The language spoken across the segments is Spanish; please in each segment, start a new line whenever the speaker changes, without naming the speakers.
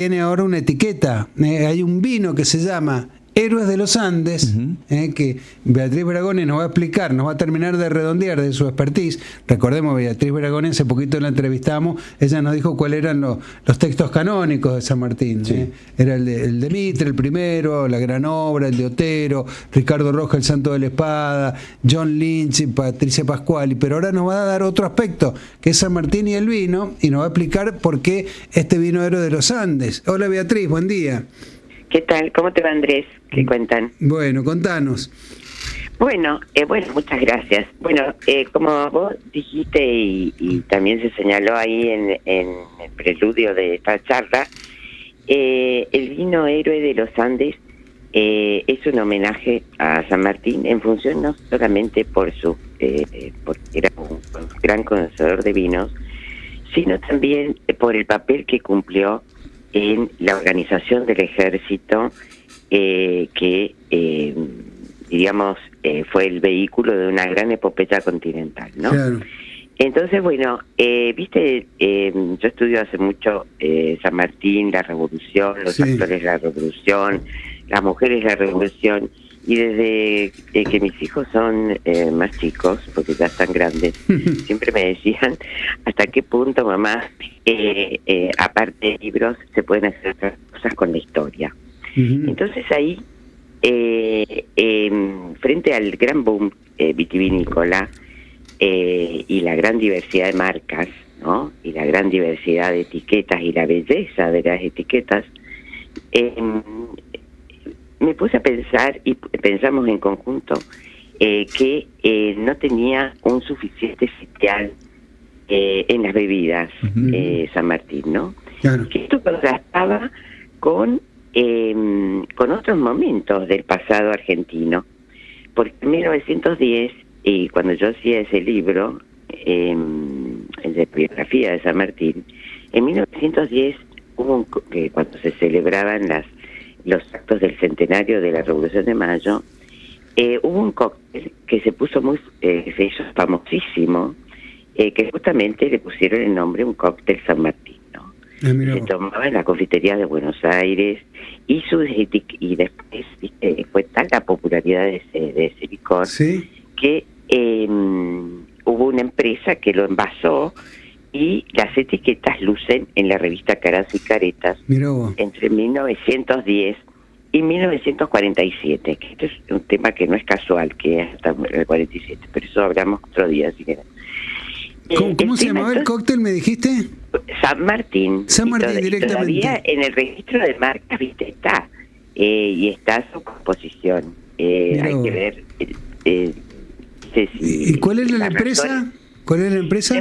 tiene ahora una etiqueta. Hay un vino que se llama Héroes de los Andes, que Beatriz Bragone nos va a explicar, nos va a terminar de redondear de su expertise. Recordemos, Beatriz Bragone, hace poquito la entrevistamos, ella nos dijo cuáles eran los textos canónicos de San Martín.
Sí.
Era el de Mitre, el primero, La Gran Obra, el de Otero, Ricardo Roja, El Santo de la Espada, John Lynch y Patricia Pascuali. Pero ahora nos va a dar otro aspecto, que es San Martín y el vino, y nos va a explicar por qué este vino Héroe de los Andes. Hola Beatriz, buen día.
¿Qué tal? ¿Cómo te va, Andrés? ¿Qué cuentan?
Bueno, contanos.
Bueno, muchas gracias. Bueno, como vos dijiste y también se señaló ahí en el preludio de esta charla, el vino Héroe de los Andes es un homenaje a San Martín en función no solamente por porque era un gran conocedor de vinos, sino también por el papel que cumplió en la organización del ejército, que diríamos fue el vehículo de una gran epopeya continental, ¿no?
Claro.
Entonces, bueno, viste, yo estudio hace mucho San Martín, la revolución, los actores de la revolución, las mujeres de la revolución, y desde que mis hijos son más chicos, porque ya están grandes, siempre me decían hasta qué punto, mamá, aparte de libros, se pueden hacer otras cosas con la historia. Entonces ahí, frente al gran boom vitivinícola y la gran diversidad de marcas, ¿no? Y la gran diversidad de etiquetas y la belleza de las etiquetas, me puse a pensar, y pensamos en conjunto, que no tenía un suficiente sitial en las bebidas San Martín, ¿no?
Claro.
Que esto contrastaba con otros momentos del pasado argentino. Porque en 1910, y cuando yo hacía ese libro, el de biografía de San Martín, en 1910 hubo cuando se celebraban los actos del centenario de la Revolución de Mayo, hubo un cóctel que se puso se hizo famosísimo, que justamente le pusieron el nombre un cóctel San Martín, ¿no? Se tomaba en la confitería de Buenos Aires y después fue tal la popularidad de ese licor,
¿sí?
Que hubo una empresa que lo envasó y las etiquetas lucen en la revista Caras y Caretas entre 1910 y 1947, que este es un tema que no es casual, que es hasta el 47, pero eso hablamos otro día, si quieren.
¿Cómo se llamaba el cóctel, me dijiste?
San Martín.
San Martín, directamente.
Todavía en el registro de marcas, viste, está. Y está su composición. Hay que ver.
¿Y cuál es la empresa? ¿Cuál es la empresa?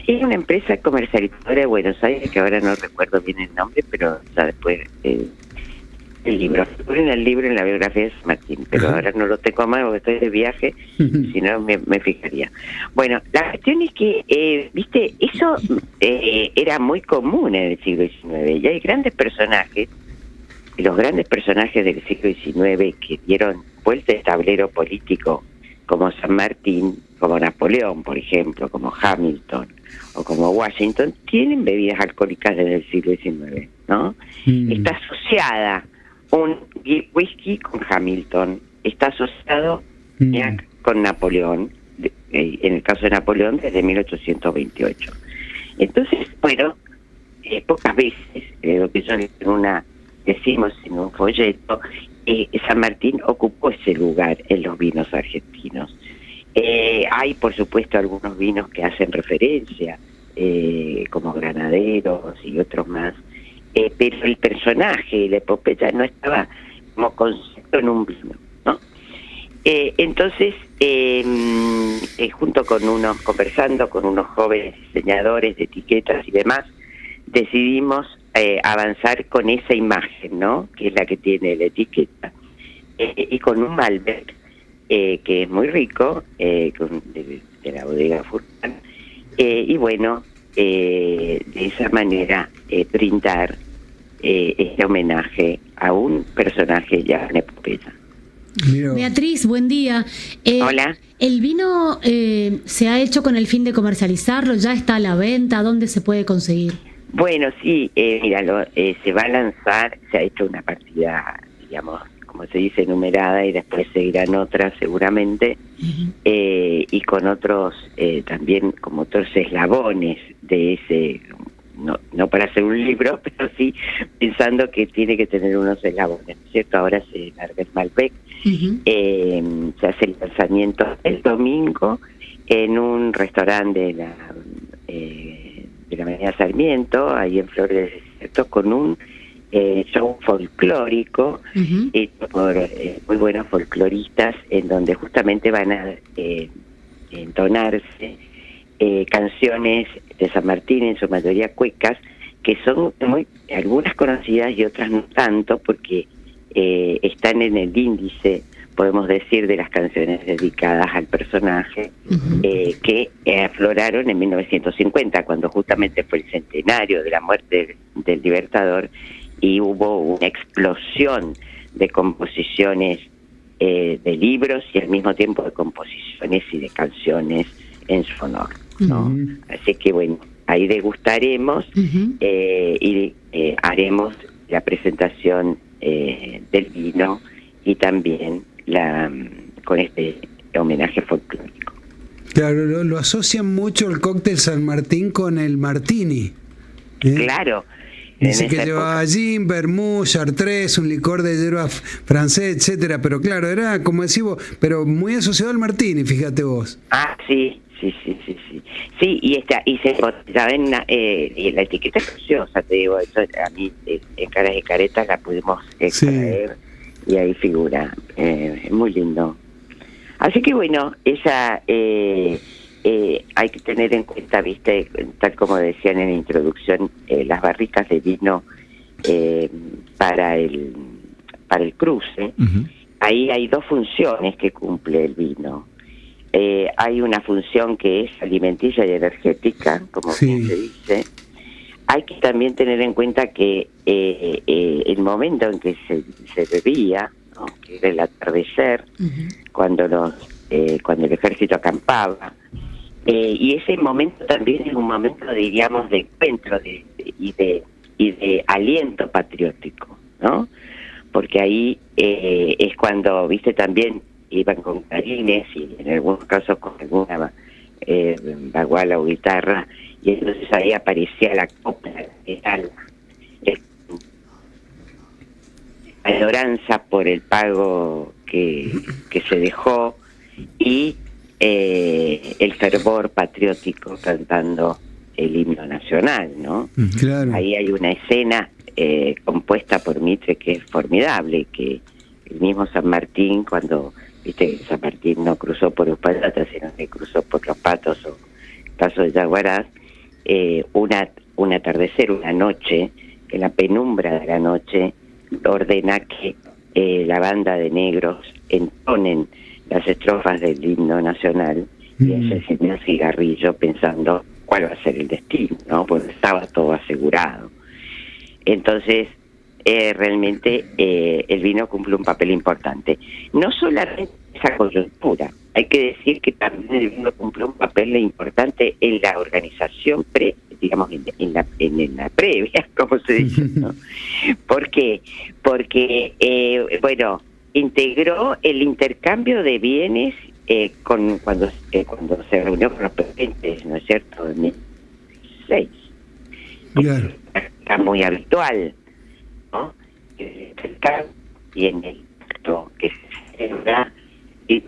Es una empresa comercializadora de Buenos Aires, que ahora no recuerdo bien el nombre, pero ya después el libro. Ponen el libro en la biografía de San Martín, pero ahora no lo tengo más porque estoy de viaje, si no me fijaría. Bueno, la cuestión es que, viste, eso era muy común en el siglo XIX, y hay grandes personajes, los grandes personajes del siglo XIX que dieron vuelta de tablero político, como San Martín, como Napoleón, por ejemplo, como Hamilton o como Washington, tienen bebidas alcohólicas desde el siglo XIX, ¿no? Está asociada un whisky con Hamilton, está asociado con Napoleón, en el caso de Napoleón desde 1828. Entonces, bueno, pocas veces, lo que yo decimos en un folleto, San Martín ocupó ese lugar en los vinos argentinos. Hay, por supuesto, algunos vinos que hacen referencia, como Granaderos y otros más, pero el personaje, la epopeya, no estaba como concepto en un vino, ¿no? Entonces, conversando con unos jóvenes diseñadores de etiquetas y demás, decidimos avanzar con esa imagen, ¿no? Que es la que tiene la etiqueta, y con un Malbec que es muy rico, de la bodega Furlan, y bueno, de esa manera brindar este homenaje a un personaje ya en epopeya.
Beatriz, buen día.
Hola.
¿El vino se ha hecho con el fin de comercializarlo? ¿Ya está a la venta? ¿Dónde se puede conseguir?
Bueno, sí, mira, se va a lanzar, se ha hecho una partida, digamos, como se dice, numerada, y después seguirán otras seguramente, y con otros, también como otros eslabones de ese, no para hacer un libro, pero sí pensando que tiene que tener unos eslabones, ¿cierto? Ahora se larga el Malbec, se hace el lanzamiento el domingo en un restaurante de la Avenida Sarmiento, ahí en Flores del Desierto, con un show folclórico hecho por muy buenos folcloristas, en donde justamente van a entonarse canciones de San Martín, en su mayoría cuecas, que son algunas conocidas y otras no tanto, porque están en el índice, podemos decir, de las canciones dedicadas al personaje, que afloraron en 1950, cuando justamente fue el centenario de la muerte del Libertador, y hubo una explosión de composiciones de libros y al mismo tiempo de composiciones y de canciones en su honor, ¿no? Así que bueno, ahí degustaremos y haremos la presentación del vino y también con este homenaje folclórico.
Claro, lo asocian mucho el cóctel San Martín con el martini.
Claro.
Dice que llevaba gin, vermouth, chartreuse, un licor de hierba francés, etcétera, pero claro, era como decís vos, pero muy asociado al martini, fíjate vos.
Ah, sí. Sí, y se botellaba en y la etiqueta es preciosa, te digo, eso a mí en Caras y Caretas la pudimos extraer, y ahí figura, es muy lindo. Así que bueno, esa hay que tener en cuenta, viste, tal como decían en la introducción, las barricas de vino para el cruce. Ahí hay dos funciones que cumple el vino. Hay una función que es alimenticia y energética, como bien se dice. Hay que también tener en cuenta que el momento en que se bebía, ¿no?, que era el atardecer, cuando el ejército acampaba, y ese momento también es un momento, diríamos, de encuentro y de aliento patriótico, ¿no? Porque ahí es cuando, viste, también iban con clarines y en algunos casos con alguna baguala o guitarra, y entonces ahí aparecía la copla, era la adoranza por el pago que se dejó, y el fervor patriótico cantando el himno nacional, ¿no?
Claro. Ahí
hay una escena compuesta por Mitre que es formidable, que el mismo San Martín, cuando, viste, San Martín no cruzó por Uspallata, sino que cruzó por Los Patos o Paso de Yaguarás, un atardecer, una noche, en la penumbra de la noche, ordena que la banda de negros entonen las estrofas del himno nacional, y ella se encendió un cigarrillo pensando cuál va a ser el destino, ¿no? Porque estaba todo asegurado. Entonces, realmente el vino cumple un papel importante. No solamente esa coyuntura, hay que decir que también el vino cumple un papel importante en la organización digamos, en la previa, como se dice, ¿no? ¿Por qué? Porque, bueno, integró el intercambio de bienes cuando se reunió con los presidentes, ¿no es cierto?, en 2006.
Claro.
Está muy habitual, ¿no? Y en el acto que se celebra, y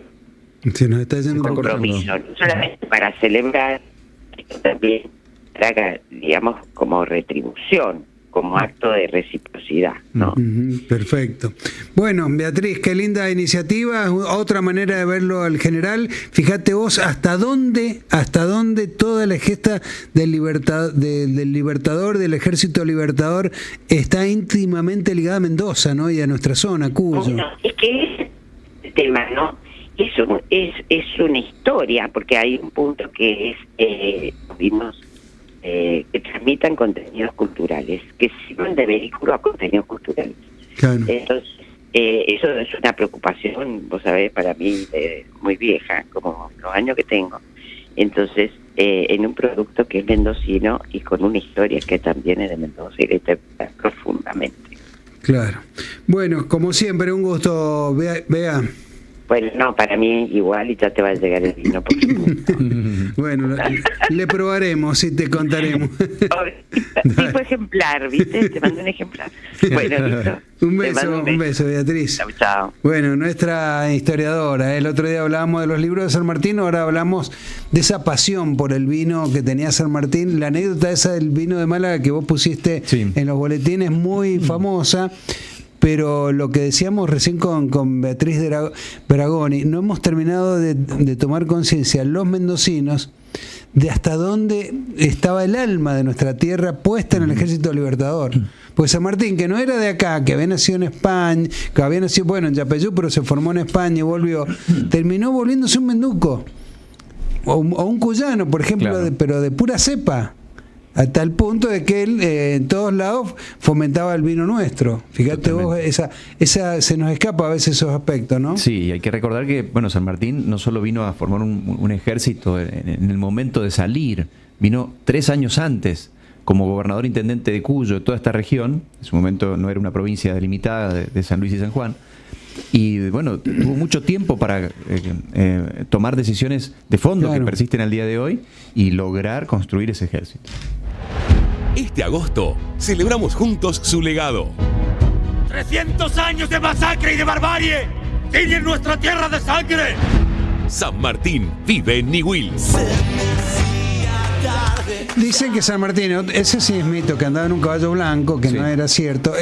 se nos está yendo
un compromiso, no solamente para celebrar, sino también traga, digamos, como retribución, como acto de reciprocidad, ¿no?
Perfecto. Bueno, Beatriz, qué linda iniciativa, otra manera de verlo al general. Fíjate vos hasta dónde toda la gesta del Libertador, del Ejército Libertador, está íntimamente ligada a Mendoza, ¿no? Y a nuestra zona, Cuyo.
Bueno, es que ese tema, ¿no? Es una historia, porque hay un punto que es, vimos, que transmitan contenidos culturales, que sirven de vehículo a contenidos culturales.
Claro.
Entonces, eso es una preocupación, vos sabés, para mí muy vieja, como los años que tengo. Entonces, en un producto que es mendocino y con una historia que también es de Mendoza y la interpreta profundamente.
Claro. Bueno, como siempre, un gusto, Bea.
Bueno, no, para mí igual y ya te va a llegar el vino.
Bueno, le probaremos y te contaremos.
Tipo ejemplar, ¿viste? Te mando un ejemplar. Bueno, listo.
Un beso, Beatriz.
Chao, chao.
Bueno, nuestra historiadora. El otro día hablábamos de los libros de San Martín, ahora hablamos de esa pasión por el vino que tenía San Martín. La anécdota esa del vino de Málaga que vos pusiste en los boletines, muy famosa. Pero lo que decíamos recién con Beatriz Dragoni, no hemos terminado de tomar conciencia, los mendocinos, de hasta dónde estaba el alma de nuestra tierra puesta en el Ejército Libertador. Pues San Martín, que no era de acá, que había nacido en España, que había nacido, bueno, en Yapeyú, pero se formó en España y volvió, terminó volviéndose un menduco, o un cuyano, por ejemplo, claro. Pero de pura cepa. A tal punto de que él en todos lados fomentaba el vino nuestro. Fíjate vos, esa se nos escapa a veces esos aspectos, ¿no?
Sí, hay que recordar que San Martín no solo vino a formar un ejército en el momento de salir, vino 3 años antes como gobernador intendente de Cuyo, de toda esta región. En su momento no era una provincia delimitada de San Luis y San Juan. Y bueno, tuvo mucho tiempo para tomar decisiones de fondo que persisten al día de hoy y lograr construir ese ejército.
Este agosto celebramos juntos su legado.
300 años de masacre y de barbarie tiñen nuestra tierra de sangre.
San Martín vive en Niwil.
Dicen que San Martín, ese sí es mito, que andaba en un caballo blanco, que no era cierto.